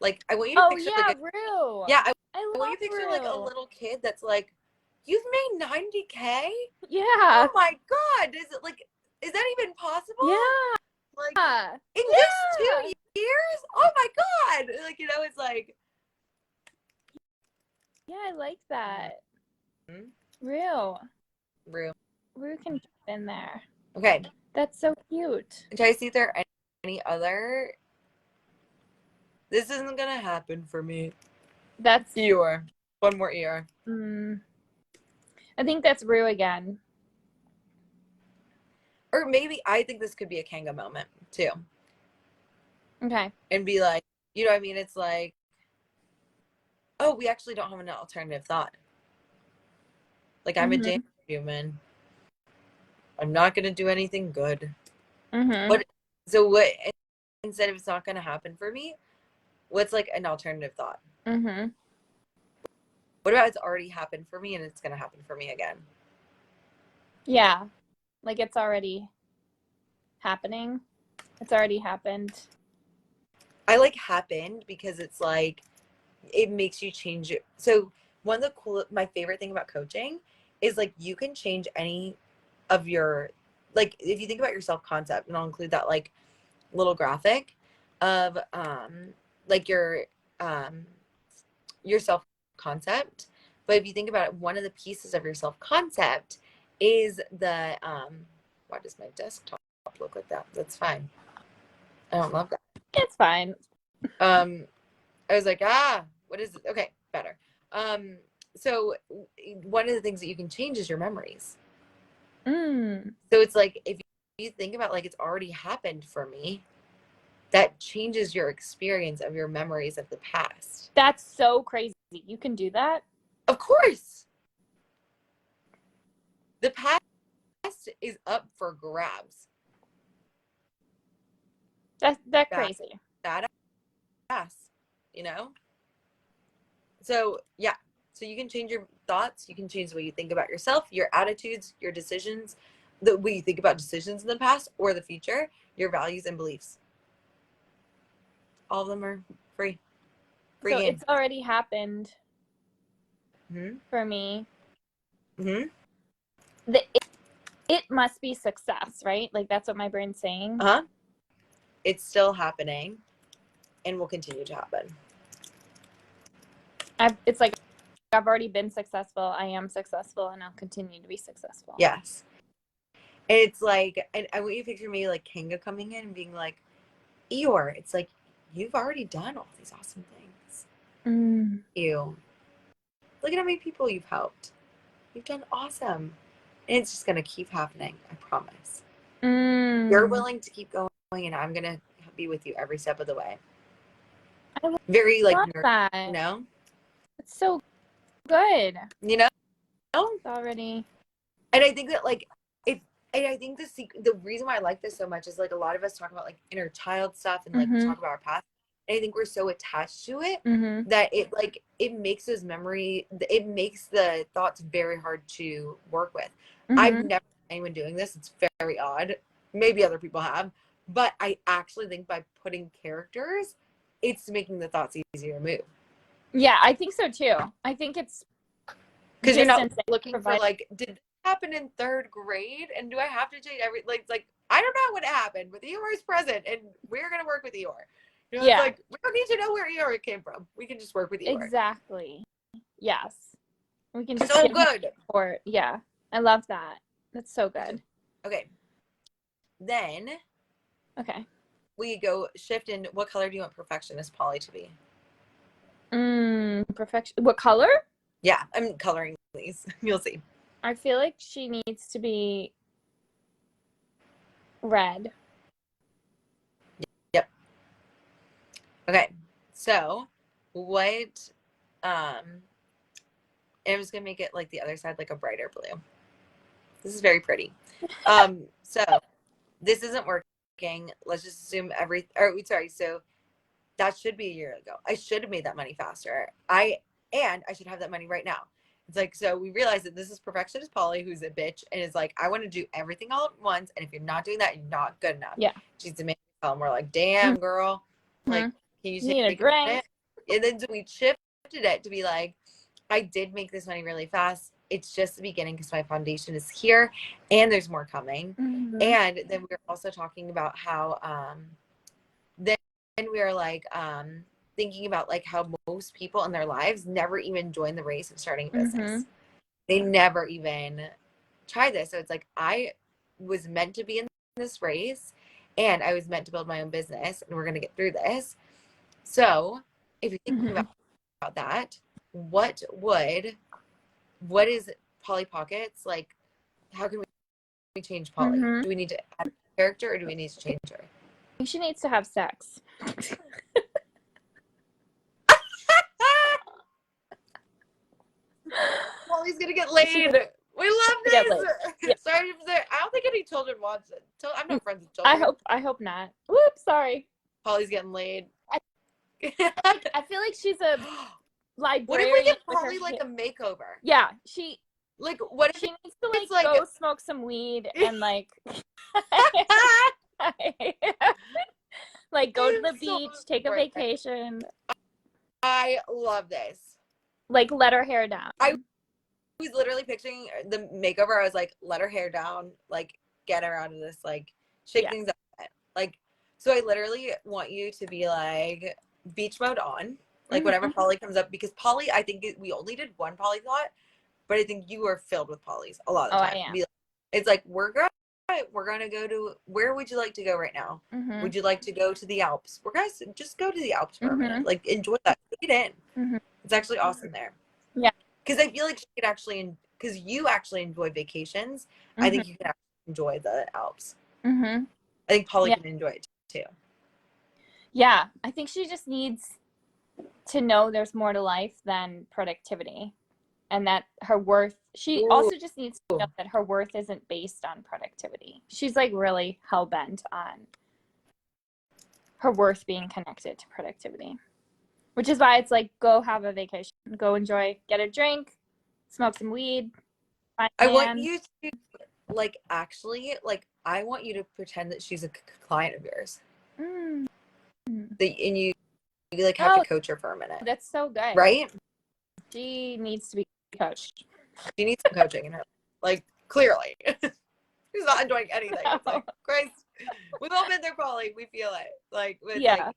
Like, I want you to picture like Rue. Yeah, I want you to picture like a little kid that's like, you've made $90K? Yeah. Oh my God. Is that even possible? Yeah. Like, in just 2 years? Oh my God. Like, you know, it's like. Yeah, I like that. Rue. Rue can jump in there. Okay. That's so cute. Try to see if there are any other. This isn't going to happen for me. That's ER. One more ER. I think that's Rue again. Or maybe I think this could be a Kanga moment too. Okay. And be like, you know what I mean? It's like, oh, we actually don't have an alternative thought. Like, I'm a damn human. I'm not going to do anything good. What instead of it's not going to happen for me, what's like an alternative thought? What about it's already happened for me and it's going to happen for me again? Yeah. Like, it's already happening. It's already happened. I like happened because it's like, it makes you change it. So one of the my favorite thing about coaching is like, you can change any of your, like, if you think about your self-concept, and I'll include that like little graphic of like your self-concept. But if you think about it, one of the pieces of your self-concept is the why does my desktop look like that? That's fine. I don't love that. It's fine. I was like, what is it? Okay, better. So one of the things that you can change is your memories. So it's like, if you think about like, it's already happened for me, that changes your experience of your memories of the past. That's so crazy. You can do that? Of course. The past is up for grabs. That's crazy. That ass, you know? So, yeah. So you can change your thoughts. You can change the way you think about yourself, your attitudes, your decisions, the way you think about decisions in the past or the future, your values and beliefs. All of them are free. Free So game. it's already happened Mm-hmm. for me. Mm-hmm. It must be success, right? Like that's what my brain's saying. Uh-huh. It's still happening and will continue to happen. It's like I've already been successful. I am successful, and I'll continue to be successful. Yes. And it's like, and I want you to picture me like Kanga coming in and being like, Eeyore, it's like, you've already done all these awesome things. You. Look at how many people you've helped. You've done awesome. And it's just going to keep happening. I promise. You're willing to keep going, and I'm going to be with you every step of the way. I Very like, love that. you know? It's so good. You know? It's already. And I think that like, and I think the reason why I like this so much is like a lot of us talk about like inner child stuff and like talk about our past. And I think we're so attached to it that it makes it makes the thoughts very hard to work with. I've never seen anyone doing this. It's very odd. Maybe other people have, but I actually think by putting characters, it's making the thoughts easier to move. Yeah, I think so too. I think it's because you're not looking for like, did this happen in third grade, and do I have to change like I don't know what happened, but Eeyore is present, and we're gonna work with Eeyore. You know, it's like we don't need to know where Eeyore came from. We can just work with Eeyore. Exactly. Yes. We can just so good. Support. Yeah, I love that. That's so good. Okay. Then. Okay. We go shift in. What color do you want perfectionist Polly to be? Perfection. What color? Yeah, I'm coloring these. You'll see. I feel like she needs to be red. Yep. Okay. So, what? I'm just gonna make it like the other side, like a brighter blue. This is very pretty. So this isn't working. Let's just assume so that should be a year ago. I should have made that money faster. I should have that money right now. It's like, so we realize that this is perfectionist Polly, who's a bitch, and is like, I want to do everything all at once, and if you're not doing that, you're not good enough. Yeah. She's demanding, and we're like, damn, girl. Like, can you need a drink? And then so we shifted it to be like, I did make this money really fast. It's just the beginning because my foundation is here, and there's more coming. And then we were also talking about how then we are like thinking about like how most people in their lives never even join the race of starting a business. They never even try this. So it's like I was meant to be in this race, and I was meant to build my own business, and we're going to get through this. So if you think about that, what is Polly Pockets like? How can we change Polly? Do we need to add a character, or do we need to change her? I think she needs to have sex. Polly's gonna get laid. We love this. Yeah. Sorry, I don't think any children watch it. I'm not friends with children. I hope not. Whoops, sorry. Polly's getting laid. I feel like she's a librarian. What if we give Polly like a makeover? Yeah, what if she needs to like go smoke some weed and like like go to the beach, take a vacation. I love this. Like let her hair down. I was literally picturing the makeover. I was like, let her hair down, like get her out of this, like shake things up. Like, so I literally want you to be like beach mode on, like whenever Polly comes up, because Polly, I think we only did one Polly thought, but I think you are filled with Pollys a lot of the time. I am. It's like we're gonna go to, where would you like to go right now? Would you like to go to the Alps? We're guys just go to the Alps for a minute, like enjoy that, get in. It's actually awesome there. Yeah, because I feel like she could actually, because you actually enjoy vacations, I think you can actually enjoy the Alps. I think Polly can enjoy it too. Yeah, I think she just needs to know there's more to life than productivity, and that her worth, she also just needs to know that her worth isn't based on productivity. She's like really hell-bent on her worth being connected to productivity, Which is why it's like, go have a vacation, go enjoy, get a drink, smoke some weed. I want you to like actually like I want you to pretend that she's a client of yours. Mm. And you like have to coach her for a minute. That's so good. Right? She needs to be coached. She needs some coaching in her life. Like, clearly. She's not enjoying anything. No. It's like, Christ, we've all been there, Polly. We feel it. Like, like,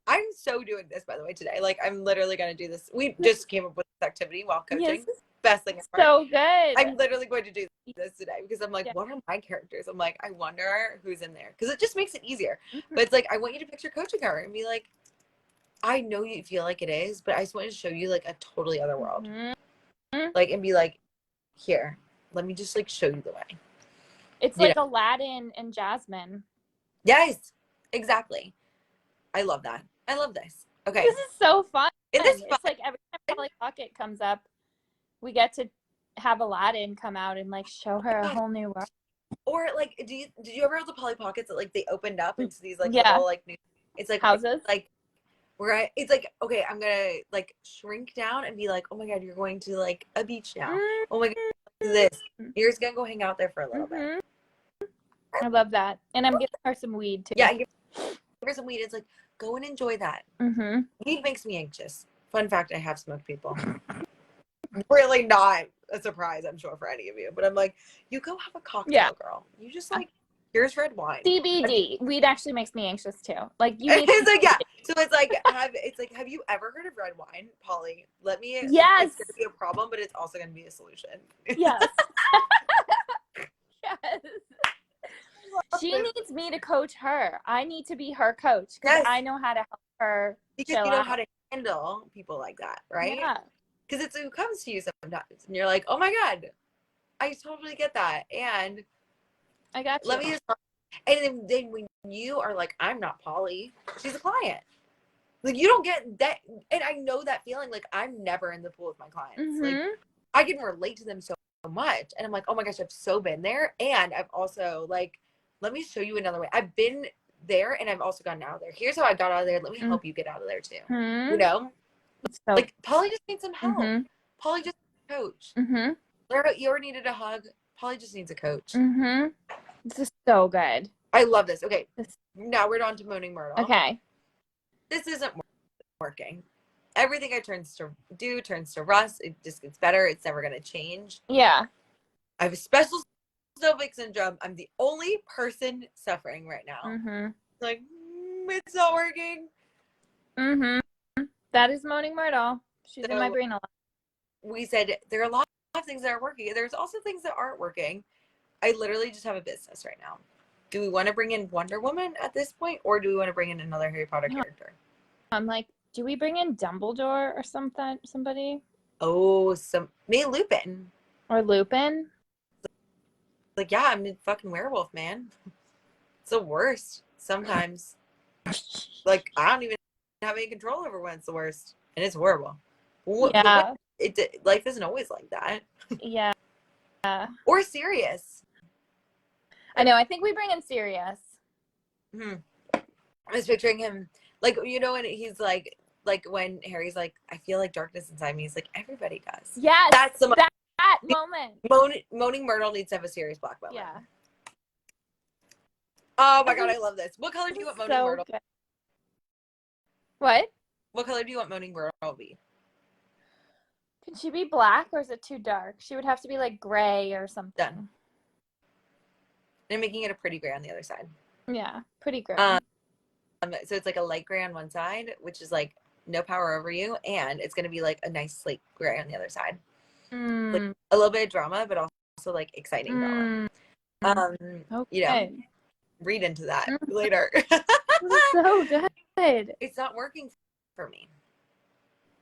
I'm so doing this, by the way, today. Like, I'm literally going to do this. We just came up with this activity while coaching. Yes. Best thing ever. So good. I'm literally going to do this today because I'm like, what are my characters? I'm like, I wonder who's in there. Because it just makes it easier. But it's like, I want you to picture coaching her and be like, I know you feel like it is, but I just wanted to show you like a totally other world. Like, and be like, here, let me just like show you the way. It's like Aladdin and Jasmine. Yes, exactly. I love that. I love this. Okay. This is so fun. It's like every time Polly Pocket comes up, we get to have Aladdin come out and like show her a whole new world. Or like, did you ever have the Polly Pockets that like they opened up into these like little like new, it's like houses, like where it's like, okay, I'm gonna like shrink down and be like, oh my god, you're going to like a beach now. Oh my god, this. You're just gonna go hang out there for a little bit. I love that, and I'm giving her some weed too. Yeah, give her some weed. It's like, go and enjoy that. Weed makes me anxious. Fun fact: I have smoked people. Really not a surprise, I'm sure, for any of you. But I'm like, you go have a cocktail, girl. You just like, here's red wine. CBD. Weed actually makes me anxious too. Like you need. It's like So it's like have you ever heard of red wine, Polly? Let me. Yes. It's gonna be a problem, but it's also gonna be a solution. Yes. Yes. She needs me to coach her. I need to be her coach because I know how to help her. Because you know how to handle people like that, right? Yeah. Because it's who comes to you sometimes, and you're like, "Oh my god, I totally get that," and I got you. Let me just. And then when you are like, "I'm not Polly," she's a client. Like you don't get that, and I know that feeling. Like I'm never in the pool with my clients. Like I can relate to them so much, and I'm like, "Oh my gosh, I've so been there," and I've also like, let me show you another way. I've been there, and I've also gotten out of there. Here's how I got out of there. Let me help you get out of there too. You know. So, like Polly just needs some help. Polly just needs a coach. You ever needed a hug? Polly just needs a coach. This is so good. I love this. Okay, now we're on to Moaning Myrtle. Okay, this isn't working. Everything I turns to rust. It just gets better. It's never gonna change. Yeah. I have a special snowflake syndrome. I'm the only person suffering right now. Like it's not working. That is Moaning Myrtle. She's in my brain a lot. We said there are a lot of things that are working. There's also things that aren't working. I literally just have a business right now. Do we want to bring in Wonder Woman at this point, or do we want to bring in another Harry Potter character? I'm like, do we bring in Dumbledore or somebody? Oh, maybe Lupin. Or Lupin? Like, yeah, I'm a fucking werewolf, man. It's the worst sometimes. Like, I don't even have any control over when it's the worst, and it's horrible. Yeah. Life isn't always like that. Yeah. Or Sirius. I know. I think we bring in Sirius. I was picturing him, like, you know, and he's like when Harry's like, I feel like darkness inside me. He's like, everybody does. Yes. That's the that moment. Moaning Myrtle needs to have a Sirius Black moment. Yeah. Oh my god, I love this. What color do you want Moaning Myrtle? Good. What? What color do you want Moaning Myrtle to be? Can she be black or is it too dark? She would have to be like gray or something. Done. And making it a pretty gray on the other side. Yeah, pretty gray. So it's like a light gray on one side, which is like no power over you, and it's gonna be like a nice slate gray on the other side. Like a little bit of drama, but also like exciting drama. Okay. You know, read into that later. So good. It's not working for me.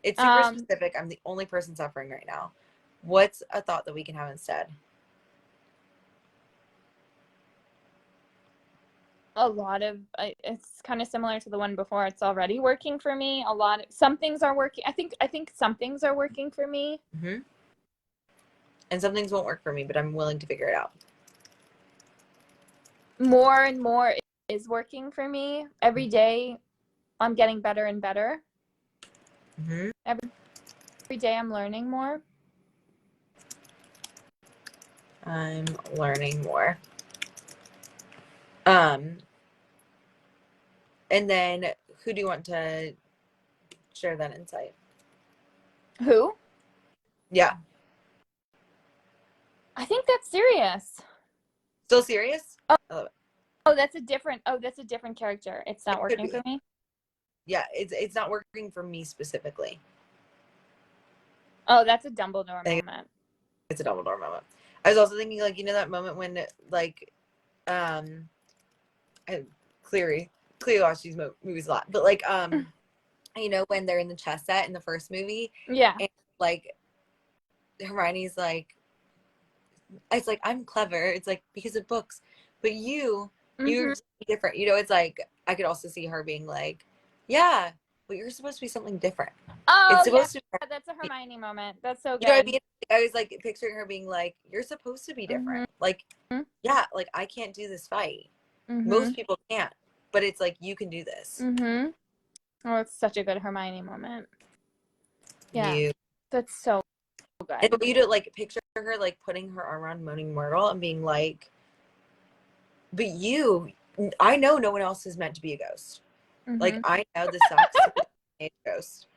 It's super specific. I'm the only person suffering right now. What's a thought that we can have instead? A lot of it's kind of similar to the one before. It's already working for me. Some things are working. I think some things are working for me. And some things won't work for me, but I'm willing to figure it out. More and more is working for me. Every day I'm getting better and better. Mm-hmm. Every day I'm learning more. I'm learning more. And then who do you want to share that insight? Who? Yeah. I think that's Sirius. Still serious? Oh, I love it. that's a different character. It's not working for me. Yeah, it's not working for me specifically. Oh, that's a Dumbledore moment. It's a Dumbledore moment. I was also thinking, like, you know, that moment when, like, Cleary watched these movies a lot, but like, you know, when they're in the chess set in the first movie, Yeah, and like Hermione's like, it's like, I'm clever. It's like because of books, but you're different. You know, it's like I could also see her being like, yeah, but you're supposed to be something different. Oh, it's supposed yeah, to. that's a Hermione moment. That's so good. You know what I mean? I was like picturing her being like, you're supposed to be different. Like, yeah, like I can't do this fight. Most people can't, but it's like you can do this. Oh, it's such a good Hermione moment. Yeah, that's so good. And for you to like picture her like putting her arm around Moaning Myrtle and being like, but I know no one else is meant to be a ghost. Like, I know this sucks to be a ghost,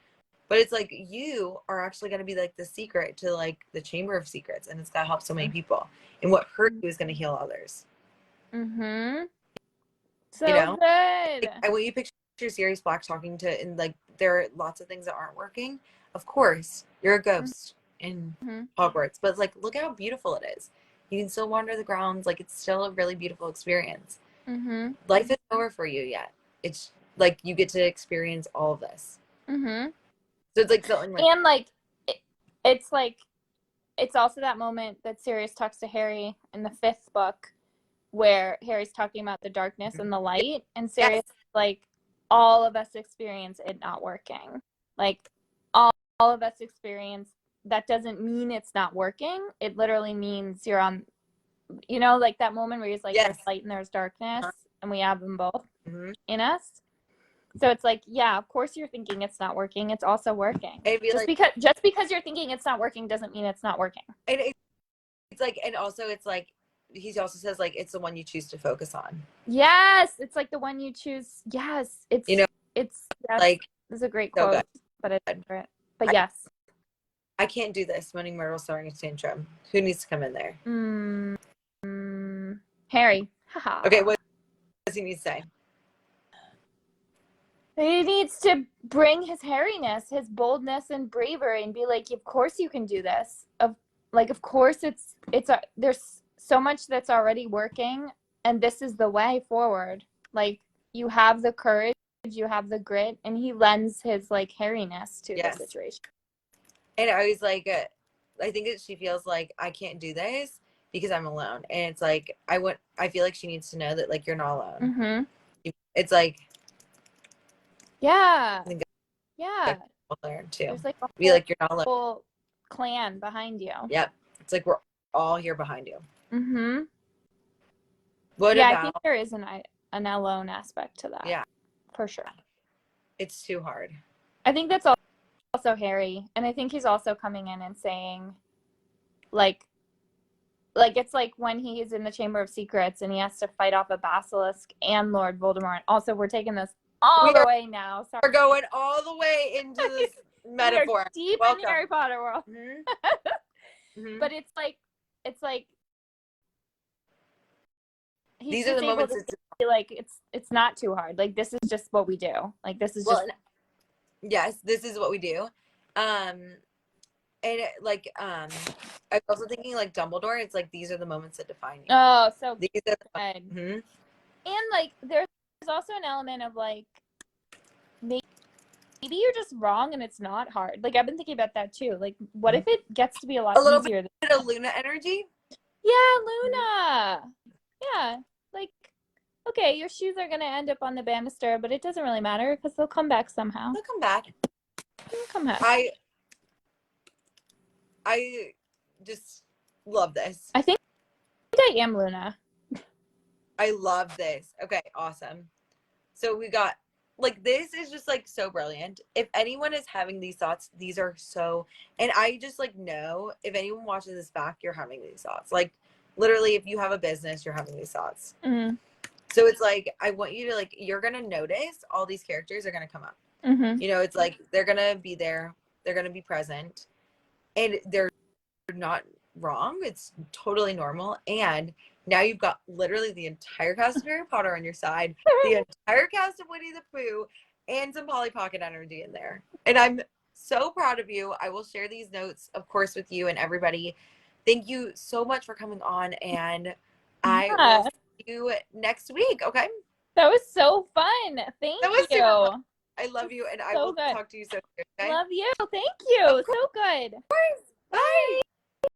but it's like you are actually going to be like the secret to like the Chamber of Secrets, and it's going to help so many people. And what hurt you is going to heal others. So you know? good. Like, and when you picture Sirius Black talking to, and like there are lots of things that aren't working. Of course, you're a ghost in Hogwarts, but it's like, look how beautiful it is. You can still wander the grounds. Like, it's still a really beautiful experience. Life isn't over for you yet. It's like you get to experience all of this. So it's like something like, and like it's like it's also that moment that Sirius talks to Harry in the 5th book where Harry's talking about the darkness and the light, and Sirius like, all of us experience it not working. Like all of us experience, that doesn't mean it's not working. It literally means you're on, you know, like that moment where he's like, there's light and there's darkness, and we have them both in us. So it's like, yeah, of course you're thinking it's not working. It's also working. Just because you're thinking it's not working doesn't mean it's not working. And it's like, and also it's like, he also says like, it's the one you choose to focus on. Yes, it's like the one you choose. Yes, it's, you know, it's like, this is a great quote, but it's different. But yes, I can't do this. Moaning Myrtle starting a tantrum. Who needs to come in there? Harry. Okay, what does he need to say? He needs to bring his hairiness, his boldness and bravery, and be like, of course you can do this. Of course there's so much that's already working, and this is the way forward. Like, you have the courage, you have the grit, and he lends his like hairiness to the situation. And I was like, I think that she feels like I can't do this because I'm alone, and it's like I feel like she needs to know that like you're not alone. It's like, yeah, learn too. There's like be like, you're not alone. Whole clan behind you. Yep, it's like we're all here behind you. I think there is an alone aspect to that. Yeah, for sure. It's too hard. I think that's also Harry, and I think he's also coming in and saying, like it's like when he is in the Chamber of Secrets and he has to fight off a basilisk and Lord Voldemort. Also, we're taking this all the way now. Sorry. We're going all the way into this metaphor. Deep in the Harry Potter world. But it's like these are the moments to be like, it's not too hard. Like, this is just what we do. Like, this is just yes, this is what we do. And like, I was also thinking like Dumbledore. It's like, these are the moments that define you. Oh, so these good. And like, there's also an element of like, maybe you're just wrong and it's not hard. Like, I've been thinking about that too. Like, what if it gets to be a little easier? Bit of Luna energy. Yeah, Luna. Yeah, like, okay, your shoes are gonna end up on the banister, but it doesn't really matter because they'll come back somehow. They'll come back. I just love this. I think I am Luna. I love this. Okay, awesome. So we got like this is just like so brilliant. If anyone is having these thoughts, these are so, and I just like know if anyone watches this back, you're having these thoughts. Like literally, if you have a business, you're having these thoughts. Mm-hmm. So it's like I want you to like you're gonna notice all these characters are gonna come up. Mm-hmm. You know, it's like they're gonna be there, they're gonna be present, and they're not wrong. It's totally normal. And now you've got literally the entire cast of Harry Potter on your side, the entire cast of Winnie the Pooh, and some Polly Pocket energy in there. And I'm so proud of you. I will share these notes, of course, with you and everybody. Thank you so much for coming on, and I Yeah. will see you next week. Okay? That was so fun. Thank That was super fun. you. I love you, and I So will good. talk to you soon. Okay? Love you. Thank you. Of course. So good. Bye.